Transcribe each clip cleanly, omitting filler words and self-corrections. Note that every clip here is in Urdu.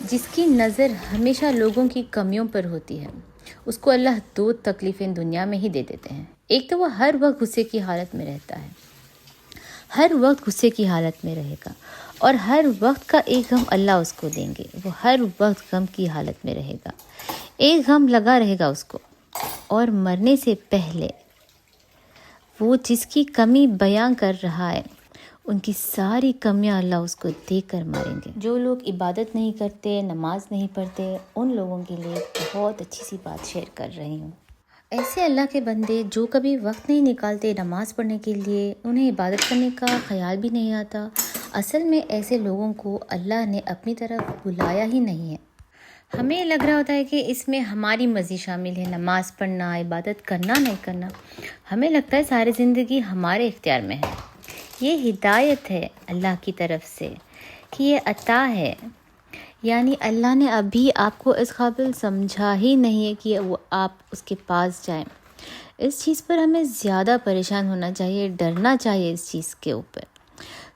جس کی نظر ہمیشہ لوگوں کی کمیوں پر ہوتی ہے، اس کو اللہ 2 تکلیفیں دنیا میں ہی دے دیتے ہیں۔ ایک تو وہ ہر وقت غصے کی حالت میں رہتا ہے، ہر وقت غصے کی حالت میں رہے گا، اور ہر وقت کا ایک غم اللہ اس کو دیں گے۔ وہ ہر وقت غم کی حالت میں رہے گا، ایک غم لگا رہے گا اس کو، اور مرنے سے پہلے وہ جس کی کمی بیان کر رہا ہے ان کی ساری کمیاں اللہ اس کو دے کر ماریں گے۔ جو لوگ عبادت نہیں کرتے، نماز نہیں پڑھتے، ان لوگوں کے لیے بہت اچھی سی بات شیئر کر رہی ہوں۔ ایسے اللہ کے بندے جو کبھی وقت نہیں نکالتے نماز پڑھنے کے لیے، انہیں عبادت کرنے کا خیال بھی نہیں آتا، اصل میں ایسے لوگوں کو اللہ نے اپنی طرف بلایا ہی نہیں ہے۔ ہمیں لگ رہا ہوتا ہے کہ اس میں ہماری مرضی شامل ہے، نماز پڑھنا، عبادت کرنا نہیں کرنا۔ ہمیں لگتا ہے ساری زندگی ہمارے اختیار میں ہے۔ یہ ہدایت ہے اللہ کی طرف سے کہ یہ عطا ہے، یعنی اللہ نے ابھی آپ کو اس قابل سمجھا ہی نہیں ہے کہ وہ آپ اس کے پاس جائیں۔ اس چیز پر ہمیں زیادہ پریشان ہونا چاہیے، ڈرنا چاہیے، اس چیز کے اوپر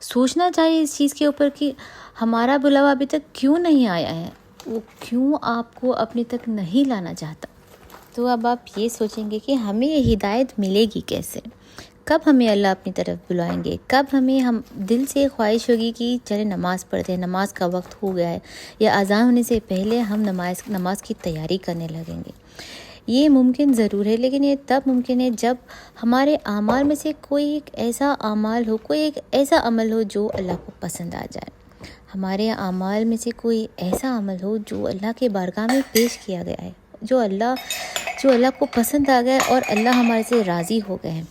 سوچنا چاہیے، اس چیز کے اوپر کہ ہمارا بلاوا ابھی تک کیوں نہیں آیا ہے، وہ کیوں آپ کو اپنے تک نہیں لانا چاہتا۔ تو اب آپ یہ سوچیں گے کہ ہمیں یہ ہدایت ملے گی کیسے، کب ہمیں اللہ اپنی طرف بلائیں گے، کب ہم دل سے خواہش ہوگی کہ چلے نماز پڑھتے ہیں، نماز کا وقت ہو گیا ہے، یا اذان ہونے سے پہلے ہم نماز کی تیاری کرنے لگیں گے۔ یہ ممکن ضرور ہے، لیکن یہ تب ممکن ہے جب ہمارے اعمال میں سے کوئی ایک ایسا عمل ہو جو اللہ کو پسند آ جائے۔ ہمارے اعمال میں سے کوئی ایسا عمل ہو جو اللہ کے بارگاہ میں پیش کیا گیا ہے، جو اللہ کو پسند آ گیا ہے اور اللہ ہمارے سے راضی ہو گئے ہیں،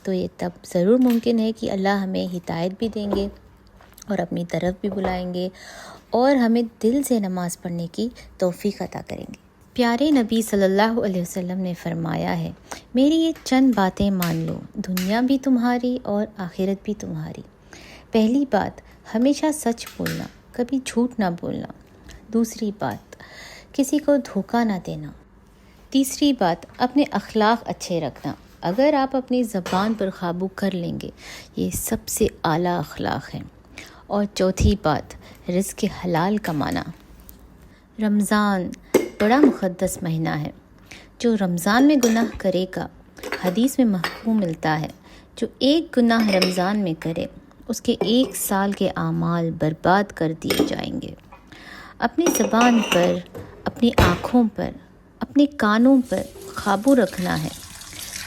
تو یہ تب ضرور ممکن ہے کہ اللہ ہمیں ہدایت بھی دیں گے اور اپنی طرف بھی بلائیں گے، اور ہمیں دل سے نماز پڑھنے کی توفیق عطا کریں گے۔ پیارے نبی صلی اللہ علیہ وسلم نے فرمایا ہے، میری یہ چند باتیں مان لو، دنیا بھی تمہاری اور آخرت بھی تمہاری۔ پہلی بات، ہمیشہ سچ بولنا، کبھی جھوٹ نہ بولنا۔ دوسری بات، کسی کو دھوکہ نہ دینا۔ تیسری بات، اپنے اخلاق اچھے رکھنا۔ اگر آپ اپنی زبان پر قابو کر لیں گے، یہ سب سے اعلیٰ اخلاق ہیں۔ اور چوتھی بات، رزق حلال کمانا۔ رمضان بڑا مقدس مہینہ ہے، جو رمضان میں گناہ کرے گا، حدیث میں مفہوم ملتا ہے، جو ایک گناہ رمضان میں کرے اس کے 1 سال کے اعمال برباد کر دیے جائیں گے۔ اپنی زبان پر، اپنی آنکھوں پر، اپنے کانوں پر قابو رکھنا ہے۔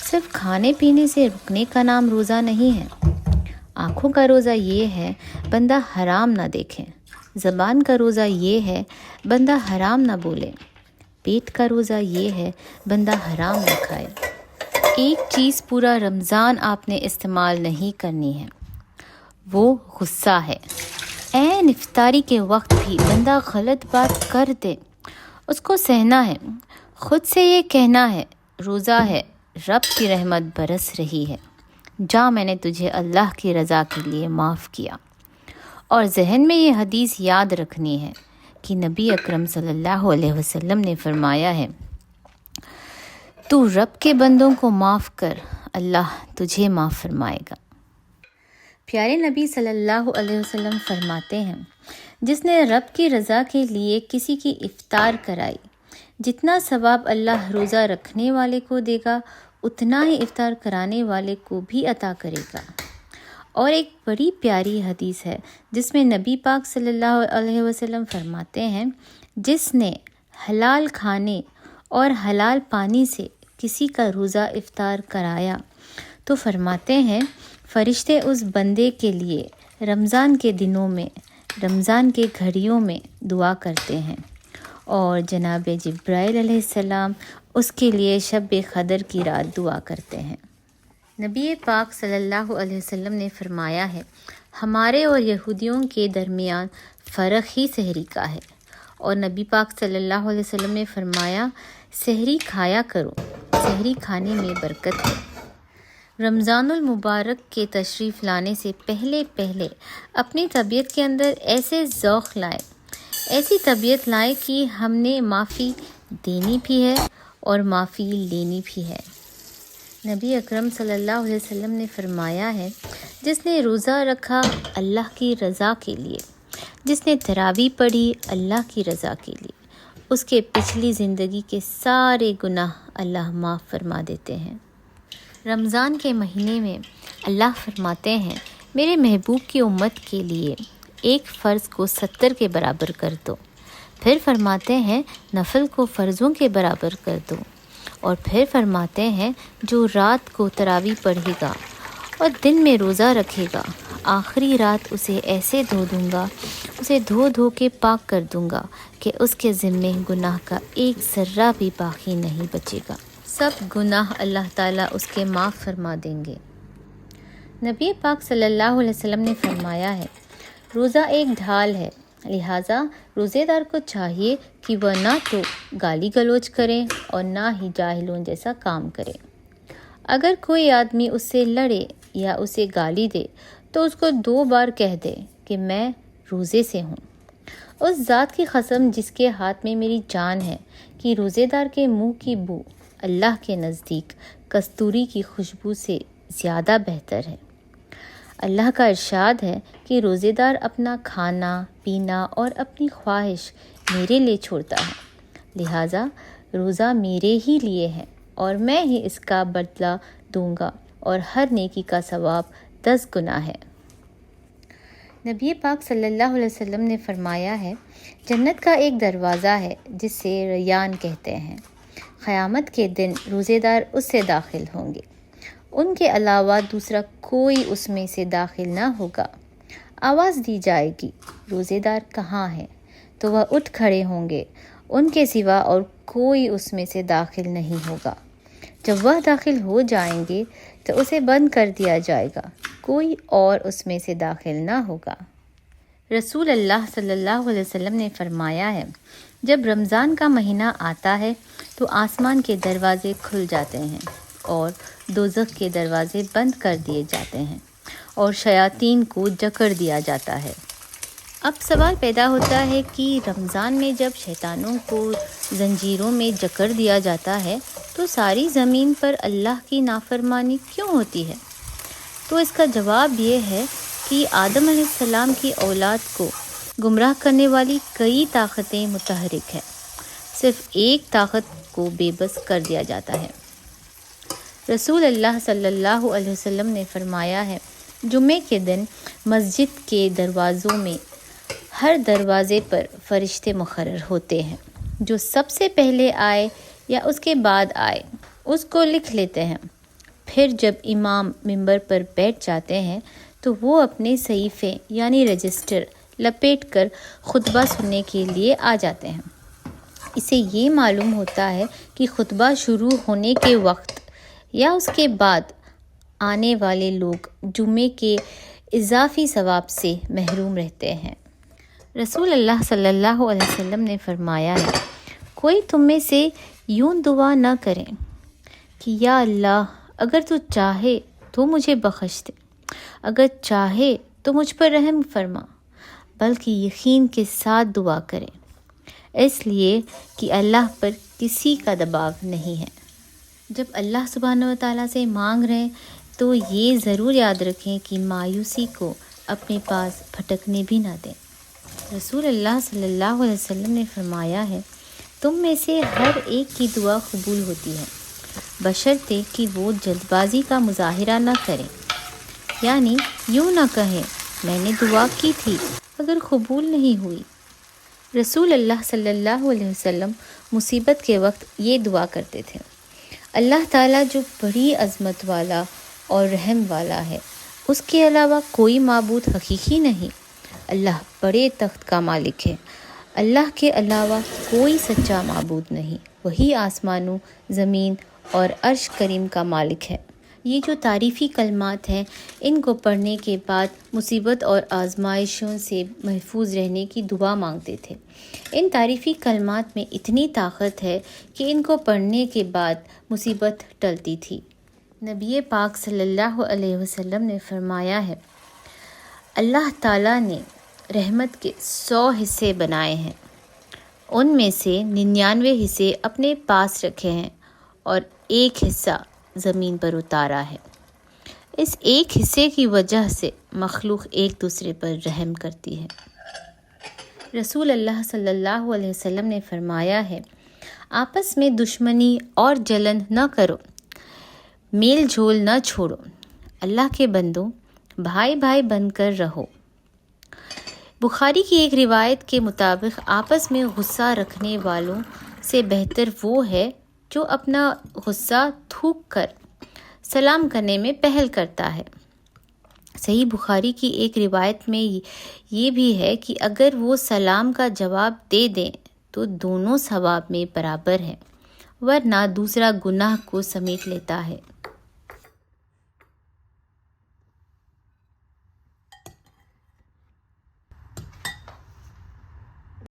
صرف کھانے پینے سے رکنے کا نام روزہ نہیں ہے۔ آنکھوں کا روزہ یہ ہے بندہ حرام نہ دیکھے، زبان کا روزہ یہ ہے بندہ حرام نہ بولے، پیٹ کا روزہ یہ ہے بندہ حرام نہ کھائے۔ ایک چیز پورا رمضان آپ نے استعمال نہیں کرنی ہے، وہ غصہ ہے۔ عین افطاری کے وقت بھی بندہ غلط بات کر دے، اس کو سہنا ہے، خود سے یہ کہنا ہے، روزہ ہے، رب کی رحمت برس رہی ہے، جا میں نے تجھے اللہ کی رضا کے لیے معاف کیا۔ اور ذہن میں یہ حدیث یاد رکھنی ہے کہ نبی اکرم صلی اللہ علیہ وسلم نے فرمایا ہے، تو رب کے بندوں کو معاف کر، اللہ تجھے معاف فرمائے گا۔ پیارے نبی صلی اللہ علیہ وسلم فرماتے ہیں، جس نے رب کی رضا کے لیے کسی کی افطار کرائی، جتنا ثواب اللہ روزہ رکھنے والے کو دے گا، اتنا ہی افطار کرانے والے کو بھی عطا کرے گا۔ اور ایک بڑی پیاری حدیث ہے جس میں نبی پاک صلی اللہ علیہ وسلم فرماتے ہیں، جس نے حلال کھانے اور حلال پانی سے کسی کا روزہ افطار کرایا، تو فرماتے ہیں فرشتے اس بندے کے لیے رمضان کے دنوں میں، رمضان کے گھڑیوں میں دعا کرتے ہیں، اور جناب جبرائیل علیہ السلام اس کے لیے شب قدر کی رات دعا کرتے ہیں۔ نبی پاک صلی اللہ علیہ وسلم نے فرمایا ہے، ہمارے اور یہودیوں کے درمیان فرق ہی سحری کا ہے، اور نبی پاک صلی اللہ علیہ وسلم نے فرمایا، سحری کھایا کرو، سحری کھانے میں برکت ہے۔ رمضان المبارک کے تشریف لانے سے پہلے اپنی طبیعت کے اندر ایسے ذوق لائیں، ایسی طبیعت لائیں کہ ہم نے معافی دینی بھی ہے اور معافی لینی بھی ہے۔ نبی اکرم صلی اللہ علیہ وسلم نے فرمایا ہے، جس نے روزہ رکھا اللہ کی رضا کے لیے، جس نے تراویح پڑھی اللہ کی رضا کے لیے، اس کے پچھلی زندگی کے سارے گناہ اللہ معاف فرما دیتے ہیں۔ رمضان کے مہینے میں اللہ فرماتے ہیں، میرے محبوب کی امت کے لیے ایک فرض کو 70 کے برابر کر دو، پھر فرماتے ہیں نفل کو فرضوں کے برابر کر دو، اور پھر فرماتے ہیں جو رات کو تراویح پڑھے گا اور دن میں روزہ رکھے گا، آخری رات اسے ایسے دھو دوں گا، اسے دھو دھو کے پاک کر دوں گا کہ اس کے ذمے گناہ کا ایک ذرہ بھی باقی نہیں بچے گا، سب گناہ اللہ تعالیٰ اس کے معاف فرما دیں گے۔ نبی پاک صلی اللہ علیہ وسلم نے فرمایا ہے، روزہ ایک ڈھال ہے، لہٰذا روزے دار کو چاہیے کہ وہ نہ تو گالی گلوچ کرے اور نہ ہی جاہلوں جیسا کام کرے۔ اگر کوئی آدمی اس سے لڑے یا اسے گالی دے تو اس کو 2 بار کہہ دے کہ میں روزے سے ہوں۔ اس ذات کی قسم جس کے ہاتھ میں میری جان ہے کہ روزے دار کے منہ کی بو اللہ کے نزدیک کستوری کی خوشبو سے زیادہ بہتر ہے۔ اللہ کا ارشاد ہے کہ روزے دار اپنا کھانا پینا اور اپنی خواہش میرے لیے چھوڑتا ہے، لہٰذا روزہ میرے ہی لیے ہے اور میں ہی اس کا بدلہ دوں گا، اور ہر نیکی کا ثواب 10 گنا ہے۔ نبی پاک صلی اللہ علیہ وسلم نے فرمایا ہے، جنت کا ایک دروازہ ہے جس سے ریان کہتے ہیں، قیامت کے دن روزے دار اس سے داخل ہوں گے، ان کے علاوہ دوسرا کوئی اس میں سے داخل نہ ہوگا۔ آواز دی جائے گی، روزے دار کہاں ہیں؟ تو وہ اٹھ کھڑے ہوں گے، ان کے سوا اور کوئی اس میں سے داخل نہیں ہوگا۔ جب وہ داخل ہو جائیں گے تو اسے بند کر دیا جائے گا، کوئی اور اس میں سے داخل نہ ہوگا۔ رسول اللہ صلی اللہ علیہ وسلم نے فرمایا ہے، جب رمضان کا مہینہ آتا ہے تو آسمان کے دروازے کھل جاتے ہیں اور دوزخ کے دروازے بند کر دیے جاتے ہیں اور شیاطین کو جکڑ دیا جاتا ہے۔ اب سوال پیدا ہوتا ہے کہ رمضان میں جب شیطانوں کو زنجیروں میں جکڑ دیا جاتا ہے تو ساری زمین پر اللہ کی نافرمانی کیوں ہوتی ہے؟ تو اس کا جواب یہ ہے کہ آدم علیہ السلام کی اولاد کو گمراہ کرنے والی کئی طاقتیں متحرک ہیں، صرف ایک طاقت کو بے بس کر دیا جاتا ہے۔ رسول اللہ صلی اللہ علیہ وسلم نے فرمایا ہے، جمعے کے دن مسجد کے دروازوں میں ہر دروازے پر فرشتے مقرر ہوتے ہیں، جو سب سے پہلے آئے یا اس کے بعد آئے اس کو لکھ لیتے ہیں۔ پھر جب امام منبر پر بیٹھ جاتے ہیں تو وہ اپنے صحیفے یعنی رجسٹر لپیٹ کر خطبہ سننے کے لیے آ جاتے ہیں۔ اسے یہ معلوم ہوتا ہے کہ خطبہ شروع ہونے کے وقت یا اس کے بعد آنے والے لوگ جمعے کے اضافی ثواب سے محروم رہتے ہیں۔ رسول اللہ صلی اللہ علیہ وسلم نے فرمایا ہے، کوئی تم میں سے یوں دعا نہ کرے کہ یا اللہ اگر تو چاہے تو مجھے بخش دے، اگر چاہے تو مجھ پر رحم فرما، بلکہ یقین کے ساتھ دعا کرے، اس لیے کہ اللہ پر کسی کا دباؤ نہیں ہے۔ جب اللہ سبحانہ و تعالیٰ سے مانگ رہے تو یہ ضرور یاد رکھیں کہ مایوسی کو اپنے پاس پھٹکنے بھی نہ دیں۔ رسول اللہ صلی اللہ علیہ وسلم نے فرمایا ہے، تم میں سے ہر ایک کی دعا قبول ہوتی ہے، بشرطے کہ وہ جلد بازی کا مظاہرہ نہ کریں، یعنی یوں نہ کہیں میں نے دعا کی تھی اگر قبول نہیں ہوئی۔ رسول اللہ صلی اللہ علیہ وسلم مصیبت کے وقت یہ دعا کرتے تھے، اللہ تعالیٰ جو بڑی عظمت والا اور رحم والا ہے، اس کے علاوہ کوئی معبود حقیقی نہیں، اللہ بڑے تخت کا مالک ہے، اللہ کے علاوہ کوئی سچا معبود نہیں، وہی آسمانوں زمین اور عرش کریم کا مالک ہے۔ یہ جو تعریفی کلمات ہیں، ان کو پڑھنے کے بعد مصیبت اور آزمائشوں سے محفوظ رہنے کی دعا مانگتے تھے۔ ان تعریفی کلمات میں اتنی طاقت ہے کہ ان کو پڑھنے کے بعد مصیبت ٹلتی تھی۔ نبی پاک صلی اللہ علیہ وسلم نے فرمایا ہے، اللہ تعالیٰ نے رحمت کے 100 حصے بنائے ہیں، ان میں سے 99 حصے اپنے پاس رکھے ہیں اور ایک حصہ زمین پر اتارا ہے۔ اس ایک حصے کی وجہ سے مخلوق ایک دوسرے پر رحم کرتی ہے۔ رسول اللہ صلی اللہ علیہ وسلم نے فرمایا ہے، آپس میں دشمنی اور جلن نہ کرو، میل جول نہ چھوڑو، اللہ کے بندوں بھائی بھائی بن کر رہو۔ بخاری کی ایک روایت کے مطابق آپس میں غصہ رکھنے والوں سے بہتر وہ ہے جو اپنا غصہ تھوک کر سلام کرنے میں پہل کرتا ہے۔ صحیح بخاری کی ایک روایت میں یہ بھی ہے کہ اگر وہ سلام کا جواب دے دیں تو دونوں ثواب میں برابر ہیں، ورنہ دوسرا گناہ کو سمیٹ لیتا ہے۔